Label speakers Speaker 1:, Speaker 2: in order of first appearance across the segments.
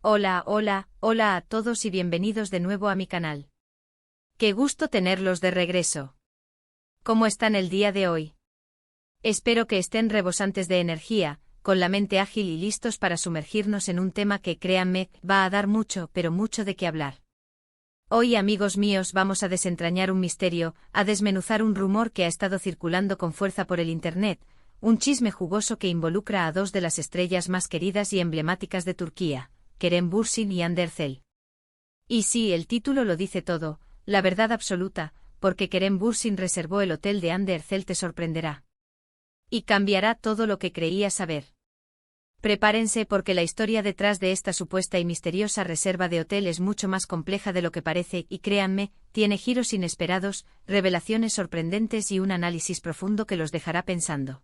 Speaker 1: Hola, hola, hola a todos y bienvenidos de nuevo a mi canal. Qué gusto tenerlos de regreso. ¿Cómo están el día de hoy? Espero que estén rebosantes de energía, con la mente ágil y listos para sumergirnos en un tema que, créanme, va a dar mucho, pero mucho de qué hablar. Hoy, amigos míos, vamos a desentrañar un misterio, a desmenuzar un rumor que ha estado circulando con fuerza por el Internet, un chisme jugoso que involucra a dos de las estrellas más queridas y emblemáticas de Turquía, Kerem Bürsin y Hande Erçel. Y sí, el título lo dice todo, la verdad absoluta, porque Kerem Bürsin reservó el hotel de Hande Erçel te sorprenderá. Y cambiará todo lo que creías saber. Prepárense porque la historia detrás de esta supuesta y misteriosa reserva de hotel es mucho más compleja de lo que parece y créanme, tiene giros inesperados, revelaciones sorprendentes y un análisis profundo que los dejará pensando.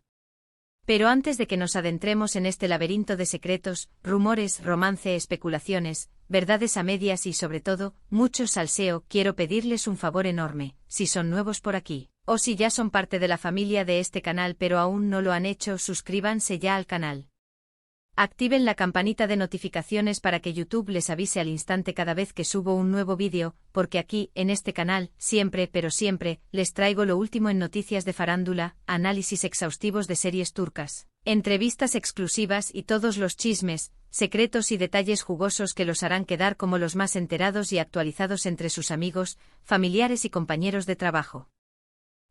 Speaker 1: Pero antes de que nos adentremos en este laberinto de secretos, rumores, romance, especulaciones, verdades a medias y sobre todo, mucho salseo, quiero pedirles un favor enorme, si son nuevos por aquí, o si ya son parte de la familia de este canal pero aún no lo han hecho, suscríbanse ya al canal. Activen la campanita de notificaciones para que YouTube les avise al instante cada vez que subo un nuevo vídeo, porque aquí, en este canal, siempre, pero siempre, les traigo lo último en noticias de farándula, análisis exhaustivos de series turcas, entrevistas exclusivas y todos los chismes, secretos y detalles jugosos que los harán quedar como los más enterados y actualizados entre sus amigos, familiares y compañeros de trabajo.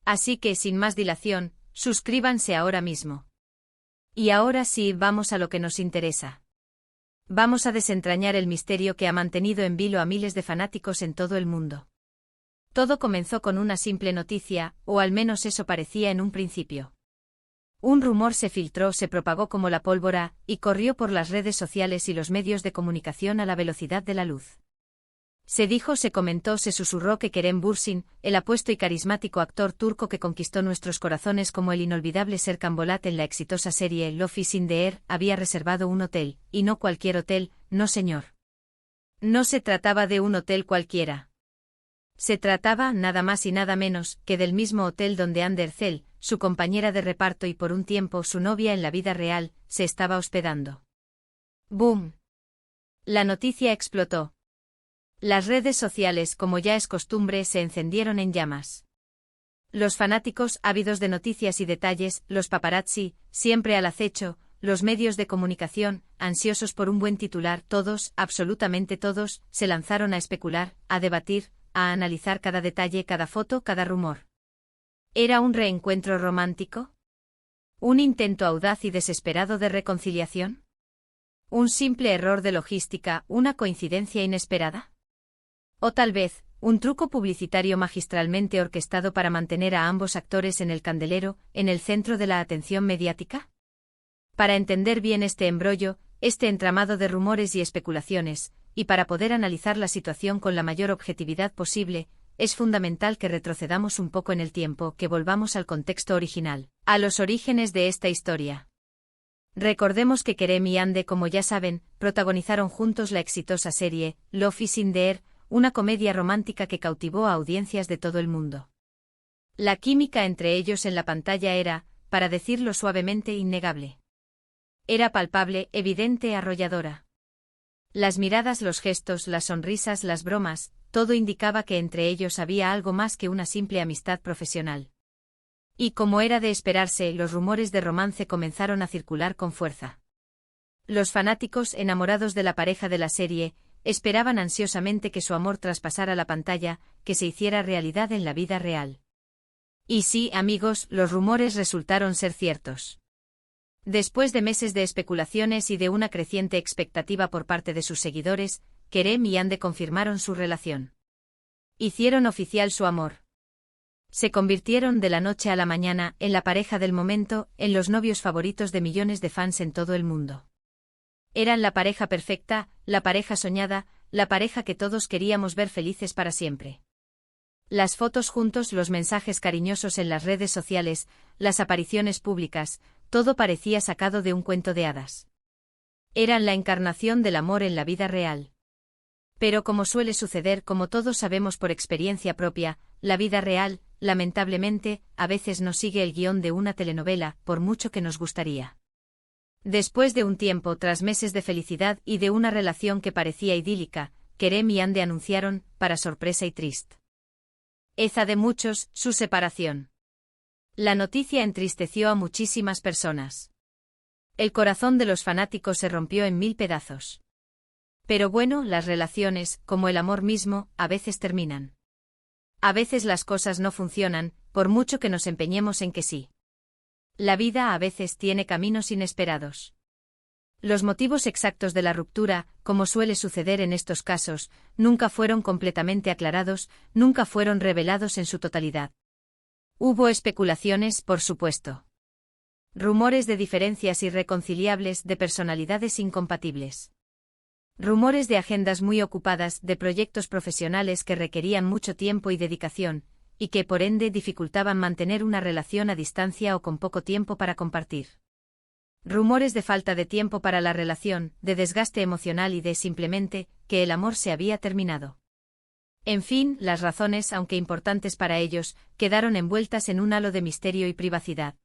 Speaker 1: Así que, sin más dilación, suscríbanse ahora mismo. Y ahora sí, vamos a lo que nos interesa. Vamos a desentrañar el misterio que ha mantenido en vilo a miles de fanáticos en todo el mundo. Todo comenzó con una simple noticia, o al menos eso parecía en un principio. Un rumor se filtró, se propagó como la pólvora, y corrió por las redes sociales y los medios de comunicación a la velocidad de la luz. Se dijo, se comentó, se susurró que Kerem Bürsin, el apuesto y carismático actor turco que conquistó nuestros corazones como el inolvidable Serkan Bolat en la exitosa serie Love is in the Air, había reservado un hotel, y no cualquier hotel, no señor. No se trataba de un hotel cualquiera. Se trataba, nada más y nada menos, que del mismo hotel donde Hande Erçel, su compañera de reparto y por un tiempo su novia en la vida real, se estaba hospedando. ¡Boom! La noticia explotó. Las redes sociales, como ya es costumbre, se encendieron en llamas. Los fanáticos, ávidos de noticias y detalles, los paparazzi, siempre al acecho, los medios de comunicación, ansiosos por un buen titular, todos, absolutamente todos, se lanzaron a especular, a debatir, a analizar cada detalle, cada foto, cada rumor. ¿Era un reencuentro romántico? ¿Un intento audaz y desesperado de reconciliación? ¿Un simple error de logística, una coincidencia inesperada? O tal vez, un truco publicitario magistralmente orquestado para mantener a ambos actores en el candelero, en el centro de la atención mediática. Para entender bien este embrollo, este entramado de rumores y especulaciones, y para poder analizar la situación con la mayor objetividad posible, es fundamental que retrocedamos un poco en el tiempo, que volvamos al contexto original, a los orígenes de esta historia. Recordemos que Kerem y Hande, como ya saben, protagonizaron juntos la exitosa serie Love is in the Air, una comedia romántica que cautivó a audiencias de todo el mundo. La química entre ellos en la pantalla era, para decirlo suavemente, innegable. Era palpable, evidente, arrolladora. Las miradas, los gestos, las sonrisas, las bromas, todo indicaba que entre ellos había algo más que una simple amistad profesional. Y como era de esperarse, los rumores de romance comenzaron a circular con fuerza. Los fanáticos, enamorados de la pareja de la serie, esperaban ansiosamente que su amor traspasara la pantalla, que se hiciera realidad en la vida real. Y sí, amigos, los rumores resultaron ser ciertos. Después de meses de especulaciones y de una creciente expectativa por parte de sus seguidores, Kerem y Hande confirmaron su relación. Hicieron oficial su amor. Se convirtieron de la noche a la mañana en la pareja del momento, en los novios favoritos de millones de fans en todo el mundo. Eran la pareja perfecta, la pareja soñada, la pareja que todos queríamos ver felices para siempre. Las fotos juntos, los mensajes cariñosos en las redes sociales, las apariciones públicas, todo parecía sacado de un cuento de hadas. Eran la encarnación del amor en la vida real. Pero como suele suceder, como todos sabemos por experiencia propia, la vida real, lamentablemente, a veces no sigue el guión de una telenovela, por mucho que nos gustaría. Después de un tiempo, tras meses de felicidad y de una relación que parecía idílica, Kerem y Hande anunciaron, para sorpresa y triste de muchos, su separación. La noticia entristeció a muchísimas personas. El corazón de los fanáticos se rompió en 1000 pedazos. Pero bueno, las relaciones, como el amor mismo, a veces terminan. A veces las cosas no funcionan, por mucho que nos empeñemos en que sí. La vida a veces tiene caminos inesperados. Los motivos exactos de la ruptura, como suele suceder en estos casos, nunca fueron completamente aclarados, nunca fueron revelados en su totalidad. Hubo especulaciones, por supuesto. Rumores de diferencias irreconciliables, de personalidades incompatibles. Rumores de agendas muy ocupadas, de proyectos profesionales que requerían mucho tiempo y dedicación, y que por ende dificultaban mantener una relación a distancia o con poco tiempo para compartir. Rumores de falta de tiempo para la relación, de desgaste emocional y de, simplemente, que el amor se había terminado. En fin, las razones, aunque importantes para ellos, quedaron envueltas en un halo de misterio y privacidad.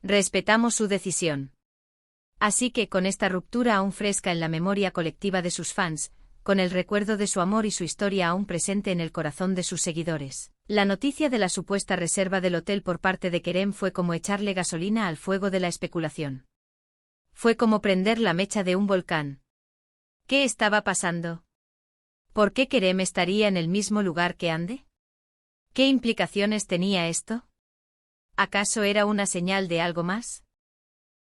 Speaker 1: Respetamos su decisión. Así que, con esta ruptura aún fresca en la memoria colectiva de sus fans, con el recuerdo de su amor y su historia aún presente en el corazón de sus seguidores, la noticia de la supuesta reserva del hotel por parte de Kerem fue como echarle gasolina al fuego de la especulación. Fue como prender la mecha de un volcán. ¿Qué estaba pasando? ¿Por qué Kerem estaría en el mismo lugar que Hande? ¿Qué implicaciones tenía esto? ¿Acaso era una señal de algo más?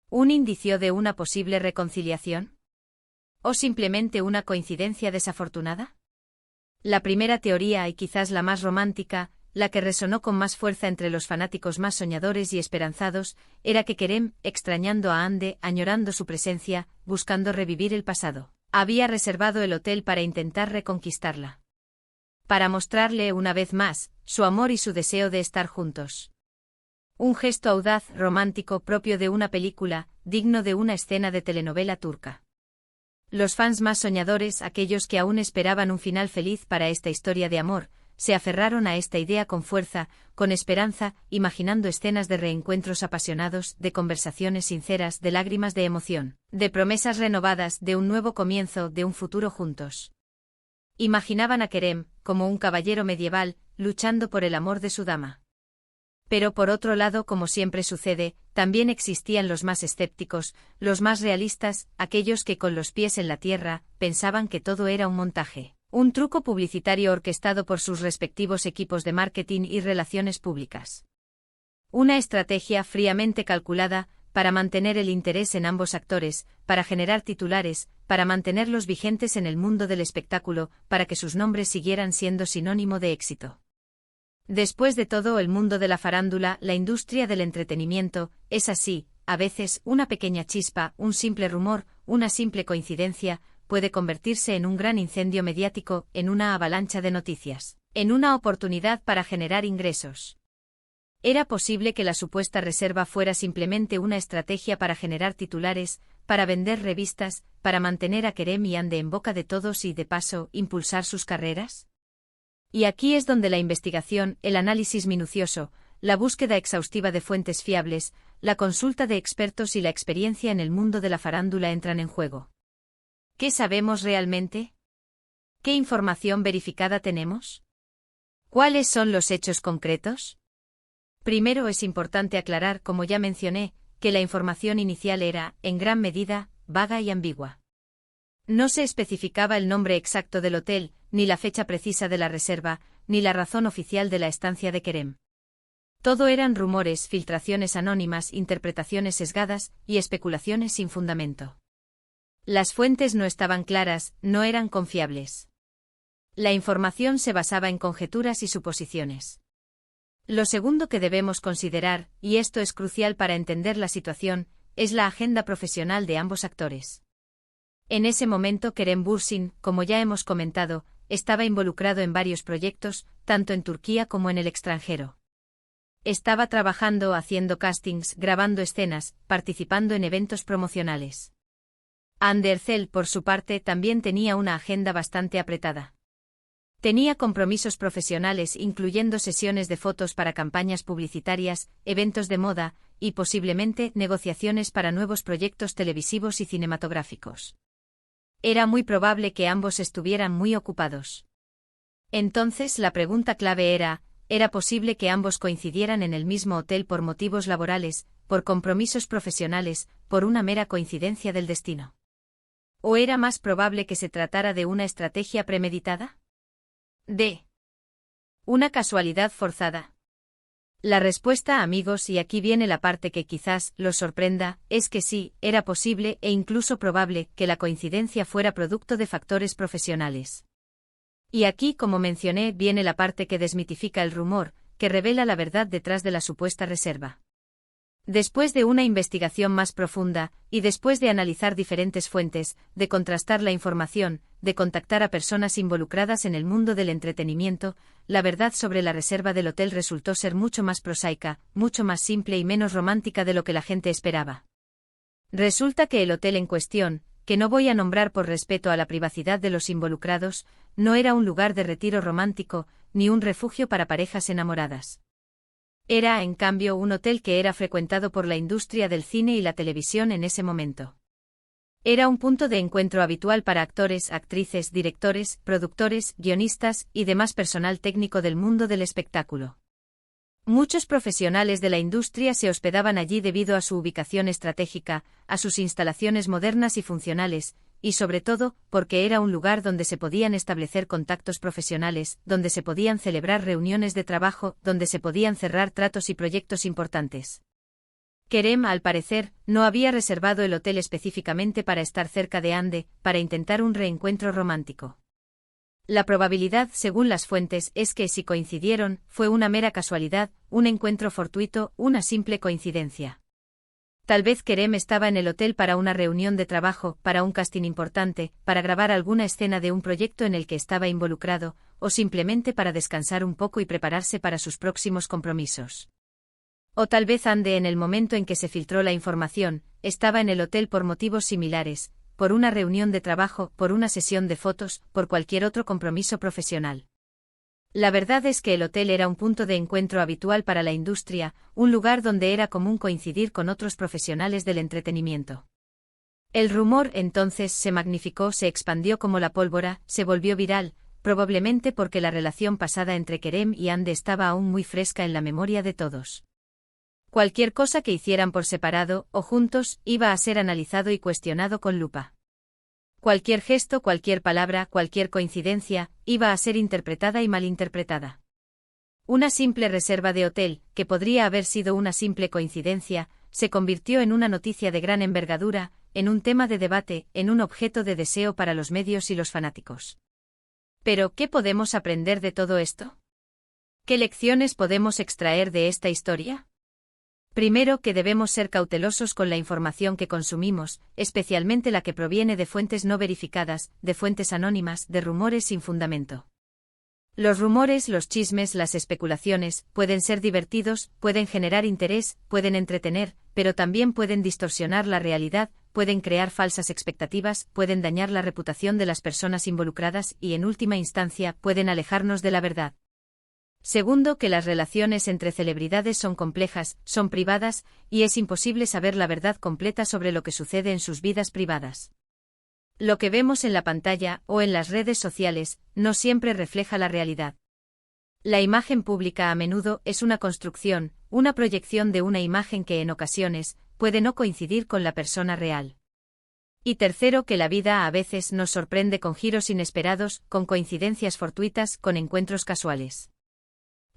Speaker 1: ¿Un indicio de una posible reconciliación? ¿O simplemente una coincidencia desafortunada? La primera teoría, y quizás la más romántica, la que resonó con más fuerza entre los fanáticos más soñadores y esperanzados, era que Kerem, extrañando a Hande, añorando su presencia, buscando revivir el pasado, había reservado el hotel para intentar reconquistarla. Para mostrarle una vez más, su amor y su deseo de estar juntos. Un gesto audaz, romántico, propio de una película, digno de una escena de telenovela turca. Los fans más soñadores, aquellos que aún esperaban un final feliz para esta historia de amor, se aferraron a esta idea con fuerza, con esperanza, imaginando escenas de reencuentros apasionados, de conversaciones sinceras, de lágrimas de emoción, de promesas renovadas, de un nuevo comienzo, de un futuro juntos. Imaginaban a Kerem, como un caballero medieval, luchando por el amor de su dama. Pero por otro lado, como siempre sucede, también existían los más escépticos, los más realistas, aquellos que con los pies en la tierra, pensaban que todo era un montaje. Un truco publicitario orquestado por sus respectivos equipos de marketing y relaciones públicas. Una estrategia fríamente calculada, para mantener el interés en ambos actores, para generar titulares, para mantenerlos vigentes en el mundo del espectáculo, para que sus nombres siguieran siendo sinónimo de éxito. Después de todo, el mundo de la farándula, la industria del entretenimiento, es así, a veces, una pequeña chispa, un simple rumor, una simple coincidencia, puede convertirse en un gran incendio mediático, en una avalancha de noticias, en una oportunidad para generar ingresos. Era posible que la supuesta reserva fuera simplemente una estrategia para generar titulares, para vender revistas, para mantener a Kerem y Hande en boca de todos y, de paso, impulsar sus carreras. Y aquí es donde la investigación, el análisis minucioso, la búsqueda exhaustiva de fuentes fiables, la consulta de expertos y la experiencia en el mundo de la farándula entran en juego. ¿Qué sabemos realmente? ¿Qué información verificada tenemos? ¿Cuáles son los hechos concretos? Primero es importante aclarar, como ya mencioné, que la información inicial era, en gran medida, vaga y ambigua. No se especificaba el nombre exacto del hotel, ni la fecha precisa de la reserva, ni la razón oficial de la estancia de Kerem. Todo eran rumores, filtraciones anónimas, interpretaciones sesgadas y especulaciones sin fundamento. Las fuentes no estaban claras, no eran confiables. La información se basaba en conjeturas y suposiciones. Lo segundo que debemos considerar, y esto es crucial para entender la situación, es la agenda profesional de ambos actores. En ese momento Kerem Bürsin, como ya hemos comentado, estaba involucrado en varios proyectos, tanto en Turquía como en el extranjero. Estaba trabajando, haciendo castings, grabando escenas, participando en eventos promocionales. Hande Erçel, por su parte, también tenía una agenda bastante apretada. Tenía compromisos profesionales, incluyendo sesiones de fotos para campañas publicitarias, eventos de moda, y posiblemente negociaciones para nuevos proyectos televisivos y cinematográficos. Era muy probable que ambos estuvieran muy ocupados. Entonces la pregunta clave ¿era posible que ambos coincidieran en el mismo hotel por motivos laborales, por compromisos profesionales, por una mera coincidencia del destino? ¿O era más probable que se tratara de una estrategia premeditada? ¿De una casualidad forzada? La respuesta, amigos, y aquí viene la parte que quizás los sorprenda, es que sí, era posible e incluso probable que la coincidencia fuera producto de factores profesionales. Y aquí, como mencioné, viene la parte que desmitifica el rumor, que revela la verdad detrás de la supuesta reserva. Después de una investigación más profunda, y después de analizar diferentes fuentes, de contrastar la información, de contactar a personas involucradas en el mundo del entretenimiento, la verdad sobre la reserva del hotel resultó ser mucho más prosaica, mucho más simple y menos romántica de lo que la gente esperaba. Resulta que el hotel en cuestión, que no voy a nombrar por respeto a la privacidad de los involucrados, no era un lugar de retiro romántico, ni un refugio para parejas enamoradas. Era, en cambio, un hotel que era frecuentado por la industria del cine y la televisión en ese momento. Era un punto de encuentro habitual para actores, actrices, directores, productores, guionistas y demás personal técnico del mundo del espectáculo. Muchos profesionales de la industria se hospedaban allí debido a su ubicación estratégica, a sus instalaciones modernas y funcionales, y sobre todo, porque era un lugar donde se podían establecer contactos profesionales, donde se podían celebrar reuniones de trabajo, donde se podían cerrar tratos y proyectos importantes. Kerem, al parecer, no había reservado el hotel específicamente para estar cerca de Ande, para intentar un reencuentro romántico. La probabilidad, según las fuentes, es que si coincidieron, fue una mera casualidad, un encuentro fortuito, una simple coincidencia. Tal vez Kerem estaba en el hotel para una reunión de trabajo, para un casting importante, para grabar alguna escena de un proyecto en el que estaba involucrado, o simplemente para descansar un poco y prepararse para sus próximos compromisos. O tal vez Ande, en el momento en que se filtró la información, estaba en el hotel por motivos similares, por una reunión de trabajo, por una sesión de fotos, por cualquier otro compromiso profesional. La verdad es que el hotel era un punto de encuentro habitual para la industria, un lugar donde era común coincidir con otros profesionales del entretenimiento. El rumor entonces se magnificó, se expandió como la pólvora, se volvió viral, probablemente porque la relación pasada entre Kerem y Ande estaba aún muy fresca en la memoria de todos. Cualquier cosa que hicieran por separado o juntos iba a ser analizado y cuestionado con lupa. Cualquier gesto, cualquier palabra, cualquier coincidencia, iba a ser interpretada y malinterpretada. Una simple reserva de hotel, que podría haber sido una simple coincidencia, se convirtió en una noticia de gran envergadura, en un tema de debate, en un objeto de deseo para los medios y los fanáticos. Pero, ¿qué podemos aprender de todo esto? ¿Qué lecciones podemos extraer de esta historia? Primero, que debemos ser cautelosos con la información que consumimos, especialmente la que proviene de fuentes no verificadas, de fuentes anónimas, de rumores sin fundamento. Los rumores, los chismes, las especulaciones, pueden ser divertidos, pueden generar interés, pueden entretener, pero también pueden distorsionar la realidad, pueden crear falsas expectativas, pueden dañar la reputación de las personas involucradas y, en última instancia, pueden alejarnos de la verdad. Segundo, que las relaciones entre celebridades son complejas, son privadas, y es imposible saber la verdad completa sobre lo que sucede en sus vidas privadas. Lo que vemos en la pantalla o en las redes sociales no siempre refleja la realidad. La imagen pública a menudo es una construcción, una proyección de una imagen que en ocasiones puede no coincidir con la persona real. Y tercero, que la vida a veces nos sorprende con giros inesperados, con coincidencias fortuitas, con encuentros casuales.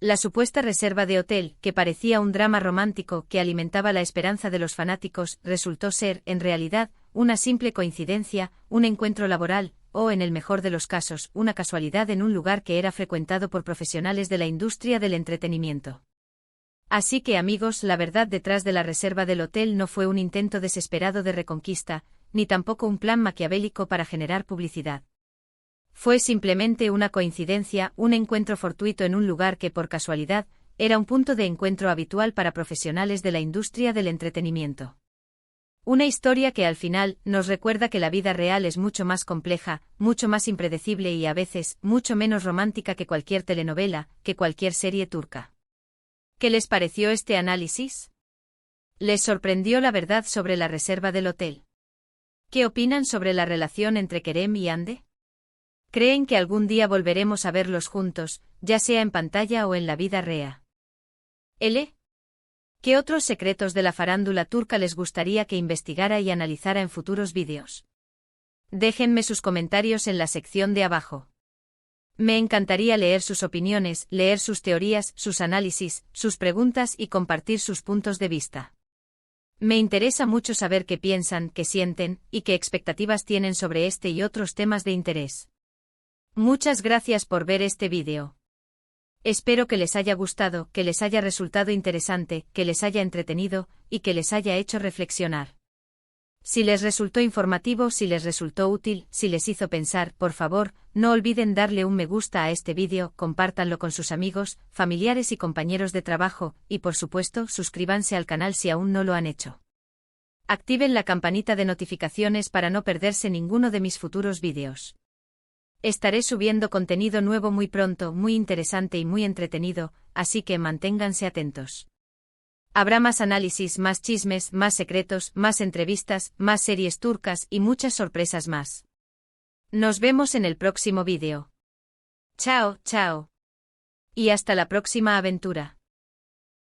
Speaker 1: La supuesta reserva de hotel, que parecía un drama romántico que alimentaba la esperanza de los fanáticos, resultó ser, en realidad, una simple coincidencia, un encuentro laboral, o, en el mejor de los casos, una casualidad en un lugar que era frecuentado por profesionales de la industria del entretenimiento. Así que, amigos, la verdad detrás de la reserva del hotel no fue un intento desesperado de reconquista, ni tampoco un plan maquiavélico para generar publicidad. Fue simplemente una coincidencia, un encuentro fortuito en un lugar que, por casualidad, era un punto de encuentro habitual para profesionales de la industria del entretenimiento. Una historia que al final nos recuerda que la vida real es mucho más compleja, mucho más impredecible y a veces mucho menos romántica que cualquier telenovela, que cualquier serie turca. ¿Qué les pareció este análisis? Les sorprendió la verdad sobre la reserva del hotel. ¿Qué opinan sobre la relación entre Kerem y Hande? ¿Creen que algún día volveremos a verlos juntos, ya sea en pantalla o en la vida real? ¿Qué otros secretos de la farándula turca les gustaría que investigara y analizara en futuros vídeos? Déjenme sus comentarios en la sección de abajo. Me encantaría leer sus opiniones, leer sus teorías, sus análisis, sus preguntas y compartir sus puntos de vista. Me interesa mucho saber qué piensan, qué sienten, y qué expectativas tienen sobre este y otros temas de interés. Muchas gracias por ver este vídeo. Espero que les haya gustado, que les haya resultado interesante, que les haya entretenido, y que les haya hecho reflexionar. Si les resultó informativo, si les resultó útil, si les hizo pensar, por favor, no olviden darle un me gusta a este vídeo, compártanlo con sus amigos, familiares y compañeros de trabajo, y por supuesto, suscríbanse al canal si aún no lo han hecho. Activen la campanita de notificaciones para no perderse ninguno de mis futuros vídeos. Estaré subiendo contenido nuevo muy pronto, muy interesante y muy entretenido, así que manténganse atentos. Habrá más análisis, más chismes, más secretos, más entrevistas, más series turcas y muchas sorpresas más. Nos vemos en el próximo vídeo. Chao, chao. Y hasta la próxima aventura.